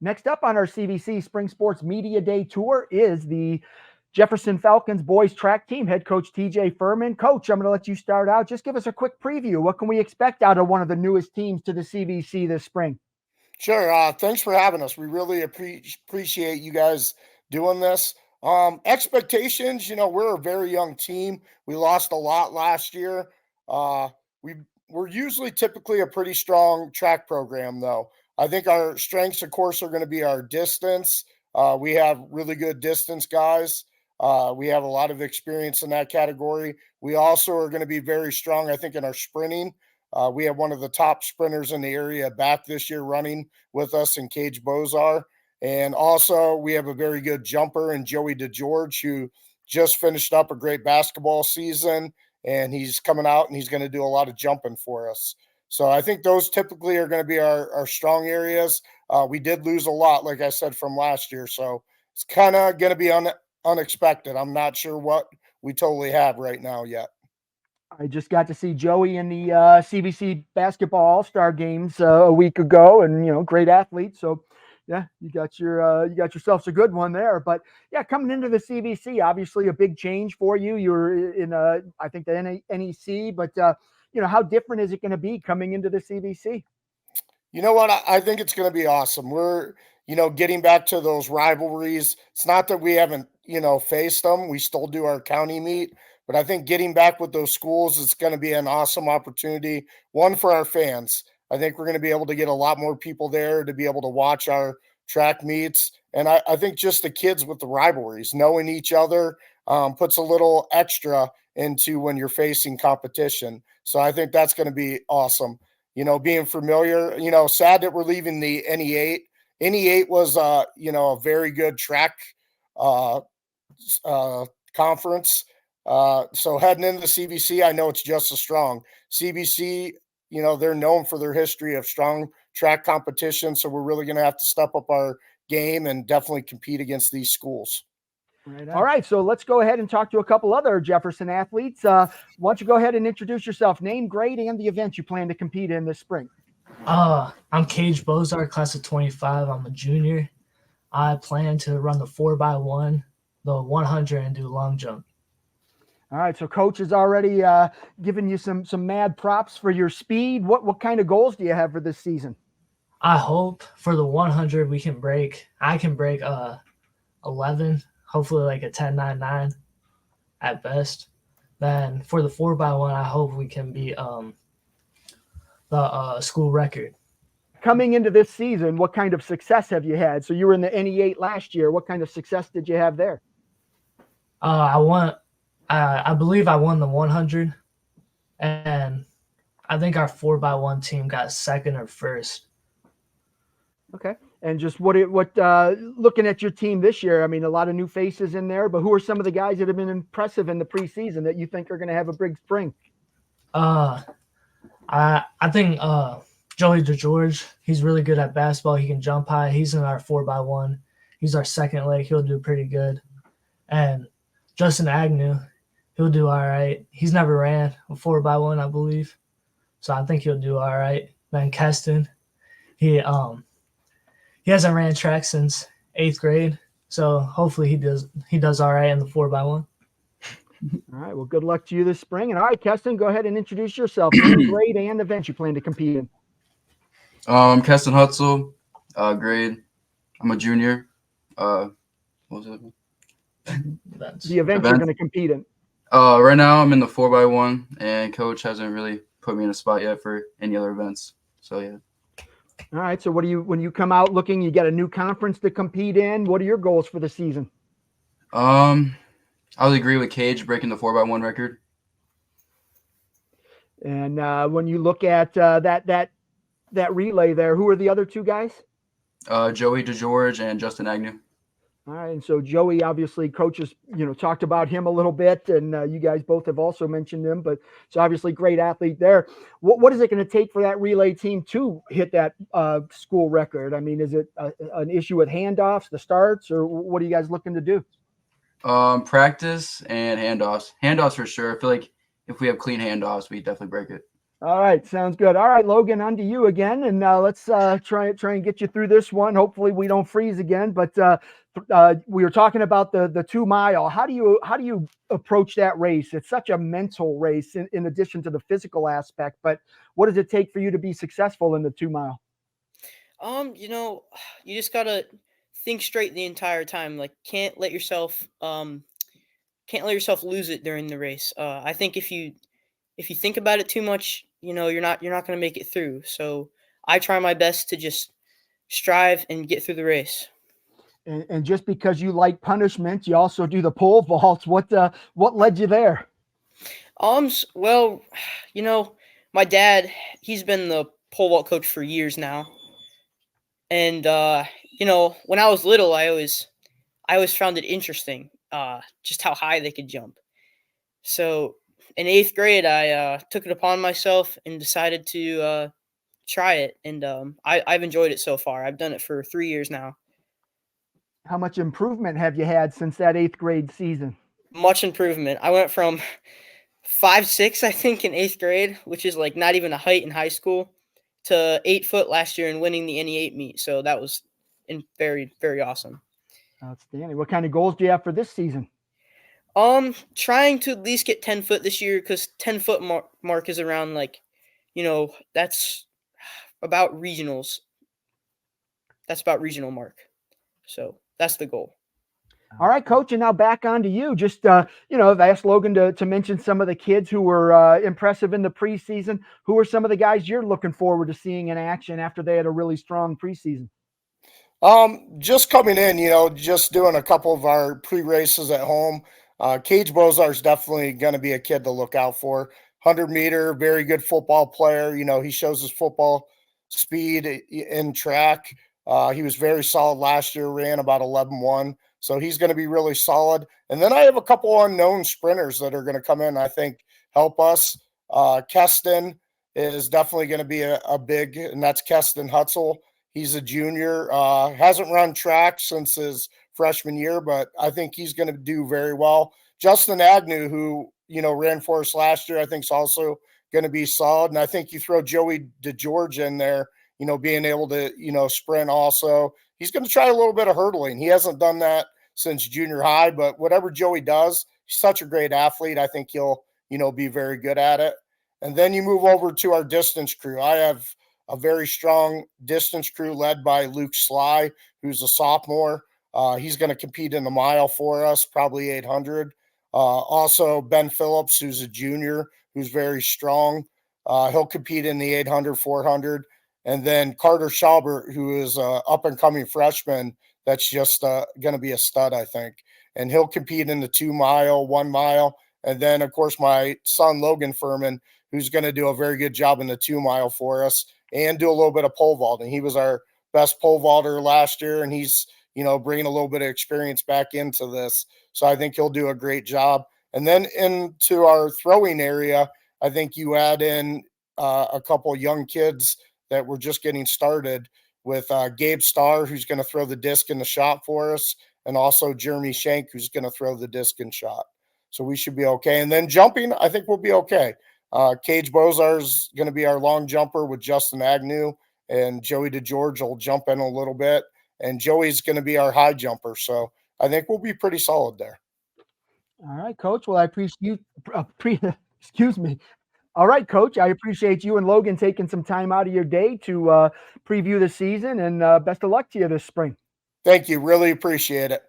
Next up on our CVC Spring Sports Media Day Tour is the Jefferson Falcons boys track team, head coach TJ Furman. Coach, I'm going to let you start out. Just give us a quick preview. What can we expect out of one of the newest teams to the CVC this spring? Sure. Thanks for having us. We really appreciate you guys doing this. Expectations, we're a very young team. We lost a lot last year. We're usually typically a pretty strong track program, though. I think our strengths, of course, are going to be our distance. We have really good distance guys. We have a lot of experience in that category. We also are going to be very strong, I think, in our sprinting. We have one of the top sprinters in the area back this year running with us in Cage Bozar. And also we have a very good jumper in Joey DeGeorge, who just finished up a great basketball season, and he's coming out and he's going to do a lot of jumping for us. So I think those typically are going to be our strong areas. We did lose a lot, like I said, from last year. So it's kind of going to be unexpected. I'm not sure what we totally have right now yet. I just got to see Joey in the CVC basketball All-Star games a week ago, and great athlete. So, yeah, you got yourself a good one there. But yeah, coming into the CVC, obviously a big change for you. You're in I think the NEC, but how different is it going to be coming into the CVC? You know what? I think it's going to be awesome. We're getting back to those rivalries. It's not that we haven't faced them. We still do our county meet. But I think getting back with those schools is going to be an awesome opportunity, one for our fans. I think we're going to be able to get a lot more people there to be able to watch our track meets. And I think just the kids with the rivalries, knowing each other, puts a little extra into when you're facing competition. So I think that's going to be awesome. Being familiar, sad that we're leaving the NE8. NE8 was, a very good track conference. So heading into the CVC, I know it's just as strong. CVC, they're known for their history of strong track competition. So we're really going to have to step up our game and definitely compete against these schools. All right, so let's go ahead and talk to a couple other Jefferson athletes. Why don't you go ahead and introduce yourself, name, grade, and the event you plan to compete in this spring? I'm Cage Bozar, class of 25. I'm a junior. I plan to run the 4x1, the 100, and do long jump. All right, so coach has already given you some mad props for your speed. What kind of goals do you have for this season? I hope for the 100 I can break 11, hopefully like a 10.99 at best. Then for the 4x1, I hope we can beat the school record. Coming into this season, what kind of success have you had? So you were in the NE8 last year. What kind of success did you have there? I believe I won the 100, and I think our 4x1 team got second or first. Okay. And just what looking at your team this year, I mean, a lot of new faces in there, but who are some of the guys that have been impressive in the preseason that you think are going to have a big spring? I think Joey DeGeorge, he's really good at basketball. He can jump high. He's in our 4x1. He's our second leg. He'll do pretty good. And Justin Agnew, he'll do all right. He's never ran a 4x1, I believe. So I think he'll do all right. Then Keston, he hasn't ran track since 8th grade. So hopefully he does all right in the 4x1. All right. Well, good luck to you this spring. And all right, Keston, go ahead and introduce yourself. Name, grade, and event you plan to compete in. I'm Keston Hutzel, grade. I'm a junior. What was it? The event you're going to compete in. Right now I'm in the 4x1, and coach hasn't really put me in a spot yet for any other events. So yeah. All right. So when you come out looking, you got a new conference to compete in. What are your goals for the season? I would agree with Cage breaking the 4x1 record. And when you look at that relay there, who are the other two guys? Joey DeGeorge and Justin Agnew. All right, and so Joey, obviously, coaches, talked about him a little bit, and you guys both have also mentioned him, but it's obviously a great athlete there. What is it going to take for that relay team to hit that school record? I mean, is it an issue with handoffs, the starts, or what are you guys looking to do? Practice and handoffs. Handoffs for sure. I feel like if we have clean handoffs, we definitely break it. All right, sounds good. All right, Logan, on to you again, and let's try and get you through this one. Hopefully, we don't freeze again. But we were talking about the 2 mile. How do you approach that race? It's such a mental race in addition to the physical aspect. But what does it take for you to be successful in the 2 mile? You know, you just gotta think straight the entire time. Like, can't let yourself lose it during the race. I think if you think about it too much, you know, you're not gonna make it through. So I try my best to just strive and get through the race. And just because you like punishment, you also do the pole vaults. What led you there? Well, you know, my dad, he's been the pole vault coach for years now, and you know, when I was little, I always found it interesting, just how high they could jump. So in eighth grade, I took it upon myself and decided to try it, and I've enjoyed it so far. I've done it for 3 years now. How much improvement have you had since that eighth grade season? Much improvement. I went from 5'6", I think, in eighth grade, which is like not even a height in high school, to 8 foot last year and winning the NE8 meet. So that was very, very awesome. Outstanding. What kind of goals do you have for this season? Trying to at least get 10 foot this year, because 10 foot mark is around, like, you know, that's about regionals. That's about regional mark. So that's the goal. All right, Coach, and now back on to you. Just I've asked Logan to mention some of the kids who were impressive in the preseason. Who are some of the guys you're looking forward to seeing in action after they had a really strong preseason? Just coming in, you know, just doing a couple of our pre-races at home. Cage Bozar is definitely going to be a kid to look out for. 100-meter, very good football player. You know, he shows his football speed in track. He was very solid last year, ran about 11.1. So he's going to be really solid. And then I have a couple unknown sprinters that are going to come in, I think, help us. Keston is definitely going to be a big, and that's Keston Hutzel. He's a junior, hasn't run track since his freshman year, but I think he's going to do very well. Justin Agnew, who, you know, ran for us last year, I think is also going to be solid. And I think you throw Joey DeGeorge in there, you know, being able to, you know, sprint also. He's going to try a little bit of hurdling. He hasn't done that since junior high, but whatever Joey does, he's such a great athlete. I think he'll, you know, be very good at it. And then you move over to our distance crew. I have a very strong distance crew led by Luke Sly, who's a sophomore. He's going to compete in the mile for us, probably 800. Also, Ben Phillips, who's a junior, who's very strong. He'll compete in the 800, 400. And then Carter Schaubert, who is an up-and-coming freshman that's just going to be a stud, I think. And he'll compete in the 2 mile, 1 mile. And then, of course, my son, Logan Furman, who's going to do a very good job in the 2 mile for us and do a little bit of pole vaulting. He was our best pole vaulter last year, and he's, you know, bringing a little bit of experience back into this. So I think he'll do a great job. And then into our throwing area, I think you add in a couple young kids that were just getting started with Gabe Starr, who's going to throw the disc in the shot for us, and also Jeremy Shank, who's going to throw the disc and shot. So we should be okay. And then jumping, I think we'll be okay. Cage Bozar's going to be our long jumper with Justin Agnew, and Joey DeGeorge will jump in a little bit. And Joey's going to be our high jumper. So I think we'll be pretty solid there. All right, Coach. Well, I appreciate you. Excuse me. All right, Coach. I appreciate you and Logan taking some time out of your day to preview the season, and best of luck to you this spring. Thank you. Really appreciate it.